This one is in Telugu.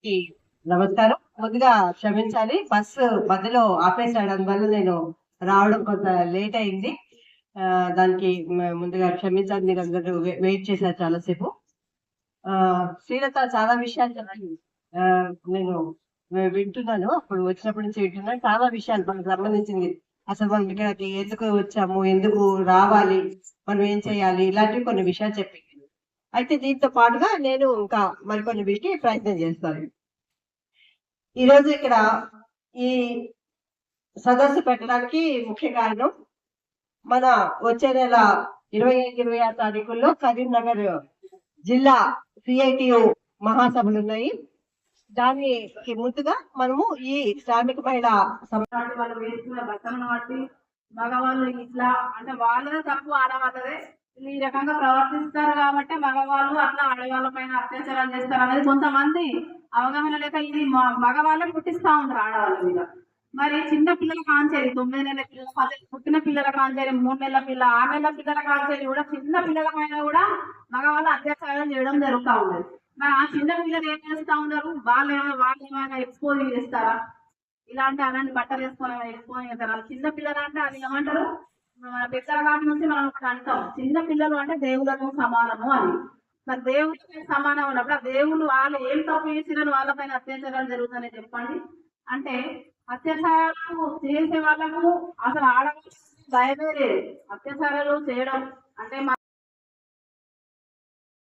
ఈ నమస్కారం. ముందుగా క్షమించాలి. బస్సు మధ్యలో ఆపేసాడు. అందువల్ల నేను రావడం కొంత లేట్ అయింది. దానికి ముందుగా క్షమించాలి. మీరందరూ వెయిట్ చేశారు చాలా సేపు. శ్రీలత చాలా విషయాలు చెప్పండి. నేను వింటున్నాను. అప్పుడు వచ్చినప్పటి నుంచి వింటున్నాను. చాలా విషయాలు మనకు సంబంధించింది. అసలు మనం ఇక్కడికి ఎందుకు వచ్చాము? ఎందుకు రావాలి? మనం ఏం చేయాలి? ఇలాంటివి కొన్ని విషయాలు చెప్పింది. అయితే దీంతో పాటుగా నేను ఇంకా మరికొన్ని వీటికి ప్రయత్నం చేస్తాను. ఈరోజు ఇక్కడ ఈ సదస్సు పెట్టడానికి ముఖ్య కారణం మన వచ్చే నెల 25, 26 తారీఖుల్లో కరీంనగర్ జిల్లా సిఐటియు మహాసభలు ఉన్నాయి. దానికి ముందుగా మనము ఈ శ్రామిక మహిళ సమాజం వాళ్ళు వేసుకున్న బట్టలను బట్టి మగవాళ్ళు ఇట్లా అంటే వాళ్ళదే తప్పు ఆడవాళ్ళదే ఈ రకంగా ప్రవర్తిస్తారు కాబట్టి మగవాళ్ళు అట్లా ఆడవాళ్ళ పైన అత్యాచారాలు చేస్తారు అనేది కొంతమంది అవగాహన లేక ఇది మగవాళ్ళని పుట్టిస్తా ఉంటారు ఆడవాళ్ళ మీద. మరి చిన్న పిల్లల కాంచేరి 9 నెలల పిల్లల పుట్టిన పిల్లల కాంచేరి 3 నెలల పిల్ల 6 నెలల పిల్లల కాంచేరి కూడా చిన్న పిల్లల పైన కూడా మగవాళ్ళు అత్యాచారాలు చేయడం జరుగుతూ ఉండదు. మరి ఆ చిన్న పిల్లలు ఏం చేస్తా ఉన్నారు? వాళ్ళు ఏమైనా ఎక్స్పోజింగ్ చేస్తారా? ఇలాంటి అలాంటి బట్టలు వేసుకొని ఎక్స్పోజింగ్ చేస్తారు. చిన్న పిల్లలు అంటే అది ఏమంటారు? మన పెద్దల కాటి నుంచి మనం ఒకటి అంటాం, చిన్న పిల్లలు అంటే దేవుళ్ళకు సమానము అని. మరి దేవుళ్ళకి సమానం ఉన్నప్పుడు ఆ దేవుళ్ళు వాళ్ళు ఏం తప్పు చేసిరని వాళ్ళపైన అత్యాచారాలు జరుగుతాయని చెప్పండి. అంటే అత్యాచారాలు చేసే వాళ్ళకు అసలు ఆడవాళ్ళకి భయమే లేదు. అత్యాచారాలు చేయడం అంటే